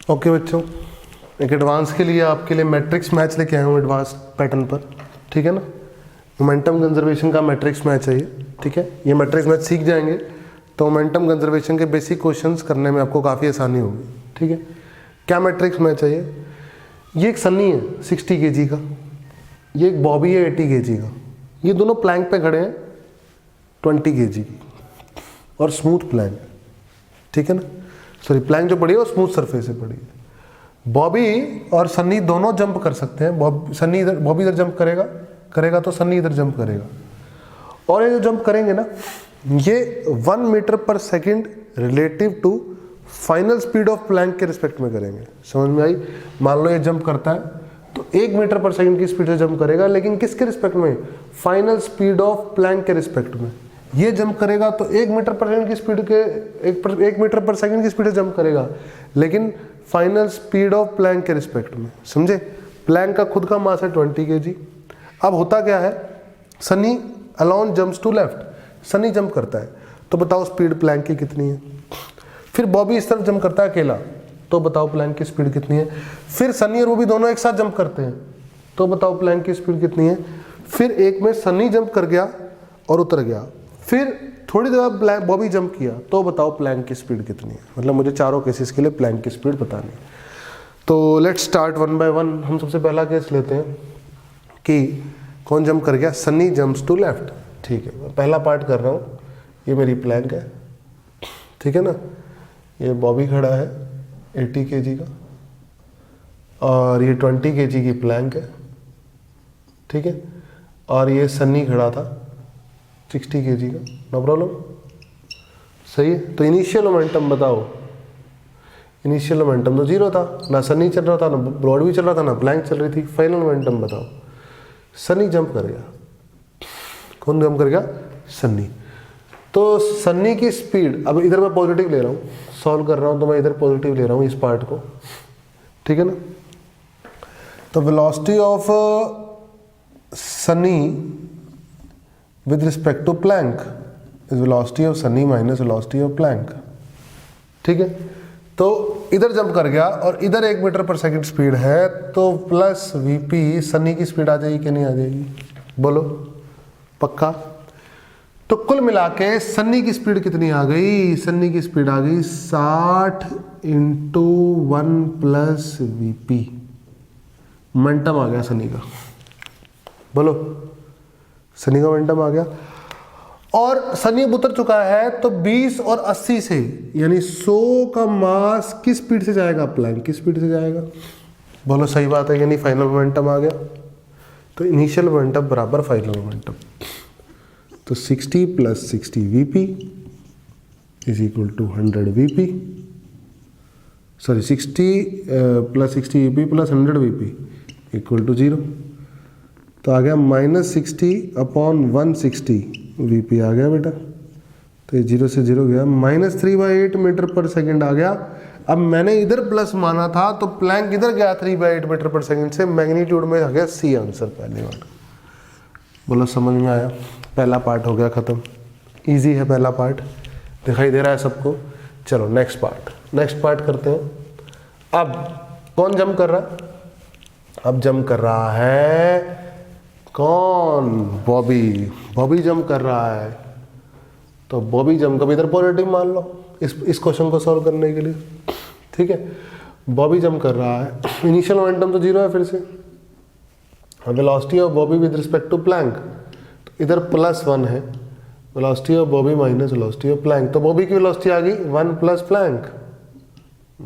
Okay बच्चों, एक advance के लिए आपके लिए मैट्रिक्स मैच लेके आया हूँ एडवांस पैटर्न पर, ठीक है ना। मोमेंटम कंजर्वेशन का मैट्रिक्स मैच है ये, ठीक है। ये मैट्रिक्स मैच सीख जाएंगे तो मोमेंटम कंजर्वेशन के बेसिक क्वेश्चंस करने में आपको काफ़ी आसानी होगी, ठीक है। क्या मैट्रिक्स मैच है ये एक सन्नी है 60 kg का, ये एक बॉबी है 80 kg का। ये दोनों प्लैंक पे खड़े हैं 20 kg की और स्मूथ प्लैंक, ठीक है ना। सॉरी, प्लैंक जो पड़ी है वो स्मूथ सरफेस से पड़ी है। बॉबी और सन्नी दोनों जंप कर सकते हैं। बॉबी इधर जंप करेगा तो सन्नी इधर जंप करेगा। और ये जो जंप करेंगे ना, ये 1 metre per second relative to final speed of plank के रिस्पेक्ट में करेंगे। समझ में आई? मान लो ये जंप करता है तो 1 मीटर पर सेकेंड की स्पीड से जंप करेगा, लेकिन किसके रिस्पेक्ट में? फाइनल स्पीड ऑफ प्लैंक के रिस्पेक्ट में। ये जंप करेगा तो 1 मीटर पर सेकेंड की स्पीड के 1 मीटर पर सेकेंड की स्पीड से जंप करेगा, लेकिन फाइनल स्पीड ऑफ प्लैंक के रिस्पेक्ट में। समझे? प्लैंक का खुद का मास है 20 kg। अब होता क्या है, Sunny alone jumps to left, Sunny जंप करता है तो बताओ स्पीड प्लैंक की कितनी है। फिर बॉबी इस तरफ जंप करता है अकेला, तो बताओ प्लैंक की स्पीड कितनी है। फिर सनी और बॉबी दोनों एक साथ जंप करते हैं तो बताओ प्लैंक की स्पीड कितनी है। फिर एक में सनी जंप कर गया और उतर गया, फिर थोड़ी देर बॉबी जंप किया, तो बताओ प्लैंक की स्पीड कितनी है। मतलब मुझे चारों केसेस के लिए प्लैंक की स्पीड बतानी है। तो लेट्स स्टार्ट 1 by 1। हम सबसे पहला केस लेते हैं कि कौन जंप कर गया, सनी जंप्स टू लेफ्ट, ठीक है। मैं पहला पार्ट कर रहा हूँ, ये मेरी प्लैंक है, ठीक है ना। ये बॉबी खड़ा है 80 kg का और ये 20 kg की प्लैंक है, ठीक है। और ये सन्नी खड़ा था 60 kg का, नो प्रॉब्लम, सही है। तो इनिशियल मोमेंटम बताओ। इनिशियल मोमेंटम तो 0 था, ना सन्नी चल रहा था, ना बॉडी चल रहा था, ना प्लैंक चल रही थी। फाइनल मोमेंटम बताओ। सन्नी जंप कर गया। कौन जंप कर गया? सन्नी। तो सन्नी की स्पीड, अब इधर मैं पॉजिटिव ले रहा हूँ, सॉल्व कर रहा हूँ तो मैं इधर पॉजिटिव ले रहा हूँ इस पार्ट को, ठीक है ना। तो velocity of Sunny with respect to plank is velocity of Sunny minus velocity of plank, ठीक है। तो इधर जंप कर गया और इधर 1 मीटर पर सेकंड स्पीड है, तो प्लस वीपी सन्नी की स्पीड आ जाएगी कि नहीं आ जाएगी? बोलो, पक्का? तो कुल मिला के सन्नी की स्पीड कितनी आ गई? सन्नी की स्पीड आ गई 60 × 1 + वीपी। मोमेंटम आ गया सन्नी का। बोलो, सनी का मोमेंटम आ गया। और सनी अब उतर चुका है तो 20 और 80 से, यानी 100 का मास किस स्पीड से जाएगा? प्लैंक की स्पीड से जाएगा। बोलो, सही बात है, यानी फाइनल मोमेंटम आ गया। तो इनिशियल मोमेंटम बराबर फाइनल मोमेंटम। तो 60 + 60 VP is equal to 100 VP, sorry 60 + 60 VP + 100 VP equal to 0। तो आ गया -60/160 वीपी आ गया बेटा। तो ये 0 से 0 गया, -3/8 मीटर पर सेकेंड आ गया। अब मैंने इधर प्लस माना था तो प्लैंक इधर गया 3/8 मीटर पर सेकेंड से, मैग्नीट्यूड में आ गया सी आंसर पहली बार। बोलो, समझ में आया? पहला पार्ट हो गया ख़त्म। इजी है पहला पार्ट, दिखाई दे रहा है सबको। चलो नेक्स्ट पार्ट करते हैं। अब कौन जंप कर रहा है? अब जंप कर रहा है कौन? बॉबी जंप कर रहा है। तो बॉबी जंप का भी इधर पॉजिटिव मान लो इस क्वेश्चन को सॉल्व करने के लिए, ठीक है। बॉबी जंप कर रहा है, इनिशियल मोमेंटम तो 0 है फिर से। Velocity of Bobby with respect to plank, तो इधर +1 है। Velocity of Bobby minus velocity of plank, तो बॉबी की वेलोसिटी आ गई 1 + प्लैंक।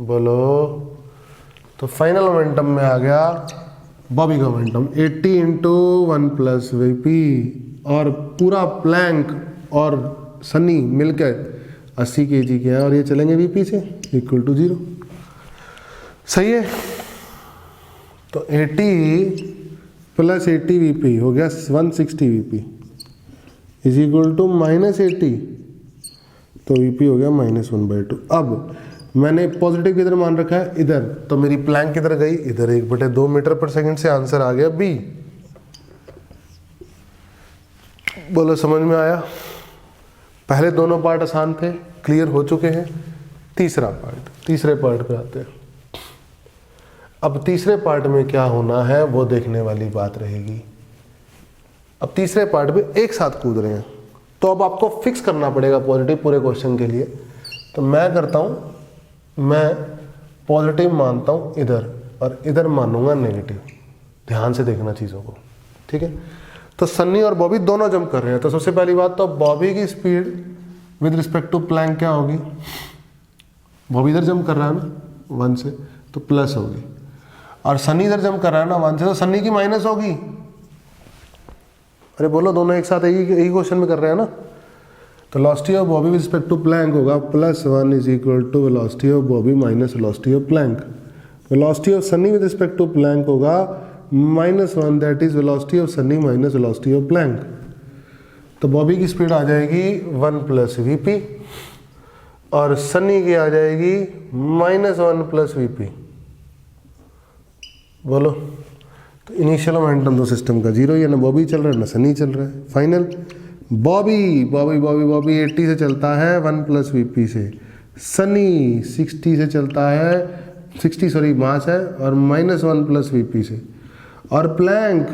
बोलो, तो फाइनल मोमेंटम में आ गया बॉबी का मोमेंटम 80 × 1 + वीपी, और पूरा प्लैंक और सनी मिलकर 80 kg के हैं और ये चलेंगे वीपी से इक्वल टू 0। सही है। तो 80 + 80 वीपी हो गया 160 वीपी इज इक्वल टू -80, तो वीपी हो गया -1/2। अब मैंने पॉजिटिव किधर मान रखा है? इधर। तो मेरी प्लैंक किधर गई? इधर 1/2 मीटर पर सेकंड से आंसर आ गया बी। बोलो, समझ में आया? पहले दोनों पार्ट आसान थे, क्लियर हो चुके हैं। तीसरे पार्ट पे आते हैं। अब तीसरे पार्ट में क्या होना है वो देखने वाली बात रहेगी। अब तीसरे पार्ट में एक साथ कूद रहे हैं, तो अब आपको फिक्स करना पड़ेगा पॉजिटिव पूरे क्वेश्चन के लिए। तो मैं करता हूँ, मैं पॉजिटिव मानता हूँ इधर और इधर मानूंगा नेगेटिव। ध्यान से देखना चीज़ों को, ठीक है। तो सन्नी और बॉबी दोनों जंप कर रहे हैं। तो सबसे पहली बात तो बॉबी की speed with respect to plank क्या होगी, बॉबी इधर जंप कर रहा है ना 1 से, तो प्लस होगी, और सन्नी इधर जंप कर रहा है ना 1 से, तो सन्नी की माइनस होगी। अरे बोलो, दोनों एक साथ यही क्वेश्चन में कर रहे हैं ना। तो velocity of Bobby with respect to plank होगा +1 is equal to velocity of Bobby minus velocity of plank. Velocity of Sunny with respect to plank होगा -1, that is velocity of Sunny minus velocity of plank. तो Bobby की speed आ जाएगी 1 + VP और सन्नी की आ जाएगी -1 + VP। बोलो, तो इनिशियल मोमेंटम तो सिस्टम का 0 ही है, ना बॉबी चल रहा है ना सन्नी चल रहा है। फाइनल बॉबी 80 से चलता है 1 + VP से, सन्नी 60 से चलता है 60 मास है और -1 + VP से, और प्लैंक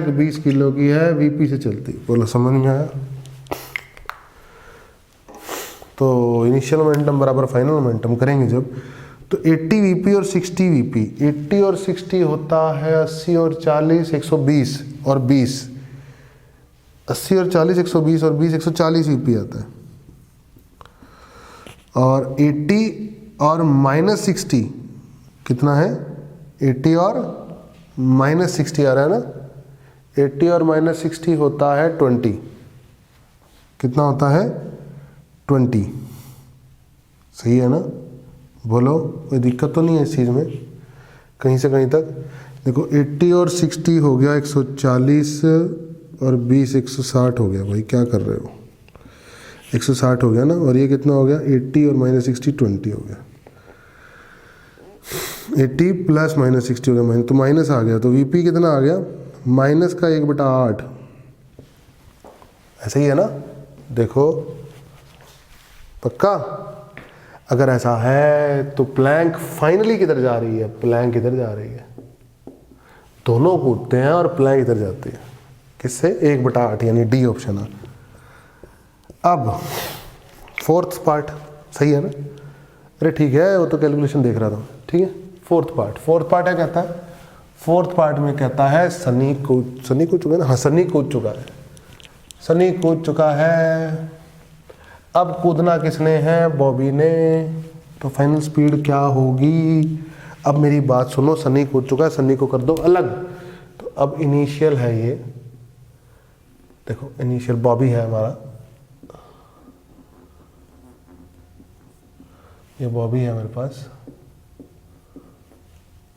20 किलो की है, VP से चलती। बोलो समझ में आया। तो इनिशियल मोमेंटम बराबर फाइनल मोमेंटम करेंगे जब, तो 80 VP और 60 VP, 80 और 60 होता है 80 और 40 120 और 20, 80 और 40 120 और 20 140 VP आता है। और 80 और -60 कितना है, 80 और -60 आ रहा है ना, 80 और -60 होता है 20, कितना होता है 20, सही है ना। बोलो, कोई दिक्कत तो नहीं है इस चीज़ में कहीं से कहीं तक। देखो 80 और 60 हो गया 140 और 20 160 हो गया। भाई क्या कर रहे हो, 160 हो गया ना, और ये कितना हो गया 80 और -60 20 हो गया, 80 + -60 हो गया, तो माइनस आ गया। तो VP कितना आ गया, -1/8। ऐसे ही है ना, देखो पक्का। अगर ऐसा है तो प्लैंक फाइनली किधर जा रही है, प्लैंक इधर जा रही है। दोनों कूदते हैं और प्लैंक इधर जाती है, किससे 1/8, यानी डी ऑप्शन है। अब फोर्थ पार्ट सही है ना, अरे ठीक है, वो तो कैलकुलेशन देख रहा था, ठीक है। फोर्थ पार्ट है, कहता है फोर्थ पार्ट में कहता है सनी कूद चुका है ना, हाँ सनी कूद चुका है। अब कूदना किसने है, बॉबी ने। तो फाइनल स्पीड क्या होगी, अब मेरी बात सुनो, सनी कूद चुका है, सनी को कर दो अलग। तो अब इनिशियल है ये, देखो इनिशियल बॉबी है हमारा, ये बॉबी है मेरे पास,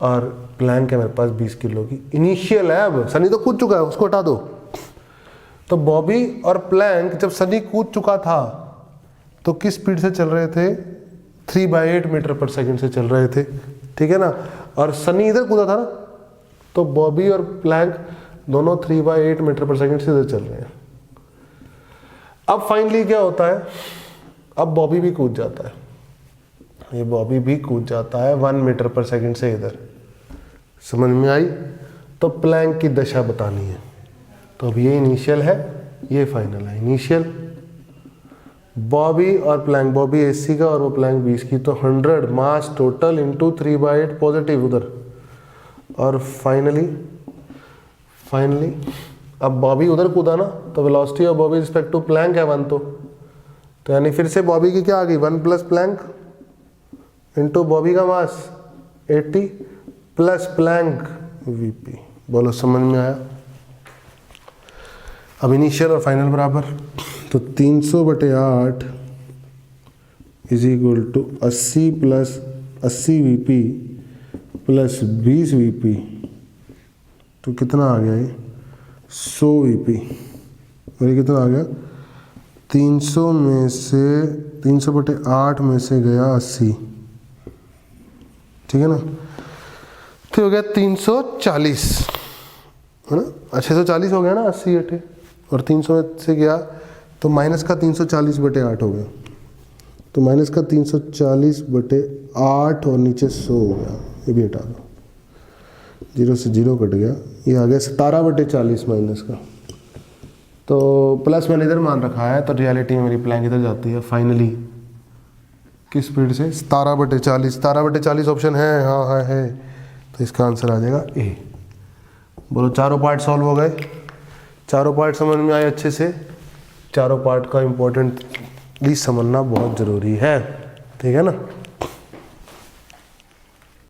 और प्लैंक है मेरे पास 20 किलो की। इनिशियल है, अब सनी तो कूद चुका है, उसको हटा दो। तो बॉबी और प्लैंक जब सनी कूद चुका था तो किस स्पीड से चल रहे थे, 3/8 मीटर/सेकंड से चल रहे थे, ठीक है ना। और सनी इधर कूदा था ना, तो बॉबी और प्लैंक दोनों 3/8 मीटर/सेकंड से इधर चल रहे हैं। अब फाइनली क्या होता है, अब बॉबी भी कूद जाता है, ये बॉबी भी कूद जाता है 1 मीटर/सेकंड से इधर। समझ में आई। तो प्लैंक की दशा बतानी है। तो अब ये इनिशियल है, ये फाइनल है। इनिशियल बॉबी और प्लैंक, बॉबी 80 का और वो प्लैंक 20 की, तो 100 मास टोटल इंटू 3/8 पॉजिटिव उधर। और फाइनली अब बॉबी उधर कूदा ना, तो velocity of Bobby respect to plank है 1, तो यानी फिर से बॉबी की क्या आ गई, 1 + प्लैंक इंटू बॉबी का मास 80 + प्लैंक VP। बोलो समझ में आया। अब इनिशियल और फाइनल बराबर, तो 300/8 is equal to 80 + 80 VP + 20 VP, तो कितना आ गया ये 100 VP। और ये कितना आ गया, 300/8 में से गया 80, ठीक है ना। तो हो गया 340, है ना, 640 हो गया ना, 80 8 और 300 से गया तो माइनस का 340/8 हो गया, तो माइनस का 340/8 और नीचे 100 हो गया, ये भी हटा दो। 0 से 0 कट गया, ये आ गया 17/40 माइनस का। तो प्लस मैंने इधर मान रखा है, तो रियलिटी में मेरी प्लैंक इधर जाती है फाइनली किस स्पीड से 17/40। 17/40 ऑप्शन है, हाँ है। तो इसका आंसर आ जाएगा ए। बोलो चारों पार्ट सॉल्व हो गए? चारों पार्ट समझ में आए अच्छे से? चारों पार्ट का इम्पोर्टेंट भी समझना बहुत ज़रूरी है, ठीक है ना।